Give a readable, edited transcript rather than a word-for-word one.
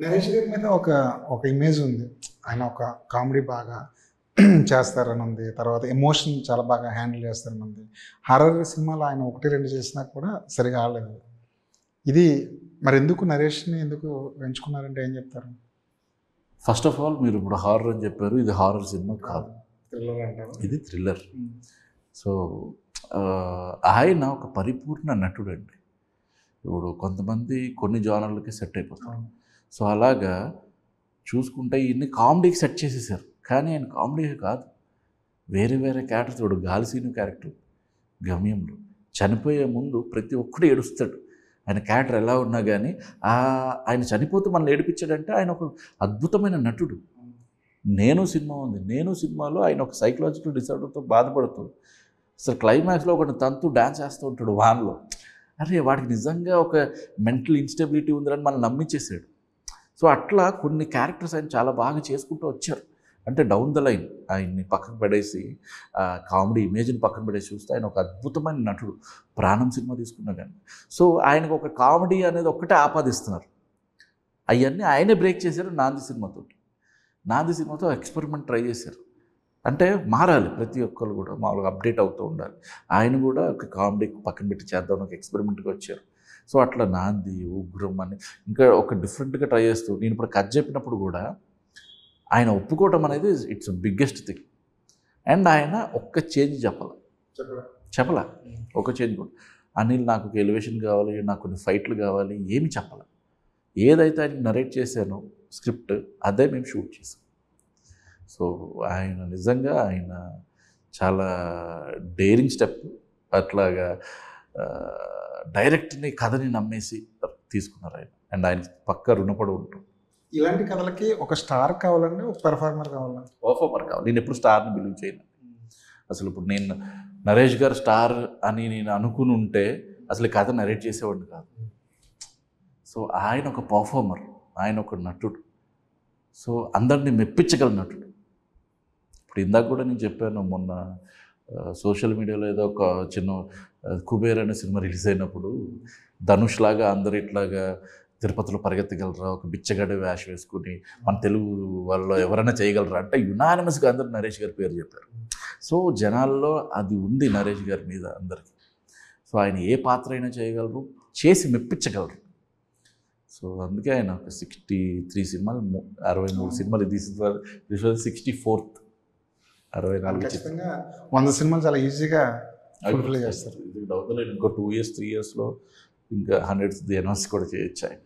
నరేష్ గారి మీద ఒక ఇమేజ్ ఉంది. ఆయన ఒక కామెడీ బాగా చేస్తారని ఉంది. తర్వాత ఎమోషన్ చాలా బాగా హ్యాండిల్ చేస్తారని ఉంది. హారర్ సినిమాలో ఆయన 1, 2 చేసినా కూడా సరిగా ఆడలేదు. ఇది మరి ఎందుకు నరేష్‌ని ఎందుకు ఎంచుకున్నారంటే ఏం చెప్తారు? ఫస్ట్ ఆఫ్ ఆల్ మీరు ఇప్పుడు హారర్ అని చెప్పారు. ఇది హారర్ సినిమా కాదు. థ్రిల్లర్ అంటారు. ఇది థ్రిల్లర్. సో ఆయన ఒక పరిపూర్ణ నటుడండి. ఇప్పుడు కొంతమంది కొన్ని జానర్లకి సెట్ అయిపోతారు. సో అలాగా చూసుకుంటే ఈయన్ని కామెడీకి సెట్ చేసేసారు. కానీ ఆయన కామెడీ కాదు, వేరే వేరే క్యారెక్టర్స్. ఇప్పుడు గాలిసీను క్యారెక్టర్ గమ్యంలో చనిపోయే ముందు ప్రతి ఒక్కడు ఏడుస్తాడు. ఆయన క్యారెక్టర్ ఎలా ఉన్నా కానీ ఆయన చనిపోతూ మనల్ని ఏడిపించాడంటే ఆయన ఒక అద్భుతమైన నటుడు. నేను సినిమా ఉంది. నేను సినిమాలో ఆయన ఒక సైకలాజికల్ డిసార్డర్తో బాధపడుతూ అసలు క్లైమాక్స్లో ఒకటి తంతు డ్యాన్స్ చేస్తూ ఉంటాడు వాన్లో. అరే వాడికి నిజంగా ఒక మెంటల్ ఇన్స్టెబిలిటీ ఉందని మనం నమ్మించేసాడు. సో అట్లా కొన్ని క్యారెక్టర్స్ ఆయన చాలా బాగా చేసుకుంటూ వచ్చారు. అంటే డౌన్ ద లైన్ ఆయన్ని పక్కన పడేసి కామెడీ ఇమేజ్ని పక్కన పడేసి చూస్తే ఆయన ఒక అద్భుతమైన నటుడు. ప్రాణం సినిమా తీసుకున్నా కానీ సో ఆయనకు ఒక కామెడీ అనేది ఒక్కటే ఆపాదిస్తున్నారు. అవన్నీ ఆయనే బ్రేక్ చేశారు నాంది సినిమాతో. నాంది సినిమాతో ఎక్స్పెరిమెంట్ ట్రై చేశారు. అంటే మారాలి, ప్రతి ఒక్కరు కూడా మామూలుగా అప్డేట్ అవుతూ ఉండాలి. ఆయన కూడా ఒక కామెడీ పక్కన పెట్టి చేద్దాం ఒక ఎక్స్పెరిమెంట్గా వచ్చారు. సో అట్లా నాంది, ఉగ్రం అని ఇంకా ఒక డిఫరెంట్గా ట్రై చేస్తూ నేను ఇప్పుడు కథ చెప్పినప్పుడు కూడా ఆయన ఒప్పుకోవటం అనేది ఇట్స్ బిగ్గెస్ట్ థింగ్. అండ్ ఆయన ఒక్క చేంజ్ చెప్పలా ఒక చేంజ్ కూడా. అనిల్ నాకు ఒక ఎలివేషన్ కావాలి, నాకు కొన్ని ఫైట్లు కావాలి, ఏమి చెప్పాలి. ఏదైతే ఆయన నరేట్ చేశానో స్క్రిప్ట్ అదే మేము షూట్ చేసాం. సో ఆయన నిజంగా ఆయన చాలా డేరింగ్ స్టెప్. అట్లాగా డైరెక్ట్ని కథని నమ్మేసి తీసుకున్నారు ఆయన. అండ్ ఆయన పక్క రుణపడి ఉంటాం. ఇలాంటి కథలకి ఒక స్టార్ కావాలండి, ఒక పెర్ఫార్మర్ కావాలండి? పర్ఫార్మర్ కావాలి. నేను ఎప్పుడు స్టార్ని బిలీవ్ చేయను. అసలు ఇప్పుడు నేను నరేష్ గారు స్టార్ అని నేను అనుకుని ఉంటే అసలు కథ నరేట్ చేసేవాడిని కాదు. సో ఆయన ఒక పర్ఫార్మర్, ఆయన ఒక నటుడు. సో అందరినీ మెప్పించగల నటుడు. ఇప్పుడు ఇందాక కూడా నేను చెప్పాను, మొన్న సోషల్ మీడియాలో ఏదో ఒక చిన్న కుబేర్ అనే సినిమా రిలీజ్ అయినప్పుడు ధనుష్ లాగా అందరు ఇట్లాగా తిరుపతిలో పరిగెత్తగలరా, ఒక బిచ్చగడ్డ వేష వేసుకుని మన తెలుగు వాళ్ళు ఎవరైనా చేయగలరా అంటే యునానిమస్గా అందరూ నరేష్ గారి పేరు చెప్పారు. సో జనాల్లో అది ఉంది నరేష్ గారి మీద అందరికీ. సో ఆయన ఏ పాత్ర అయినా చేయగలరు, చేసి మెప్పించగలరు. సో అందుకే ఆయన ఒక 63 సినిమాలు 63 సినిమాలు తీసిన 64th 64 ఖచ్చితంగా 100 సినిమాలు చాలా ఈజీగా ఫుల్ఫిల్ చేస్తారు. ఇది డౌట్ లేదు. ఇంకో 2 years 3 yearsలో ఇంకా 100th కూడా చేయొచ్చు ఆయన.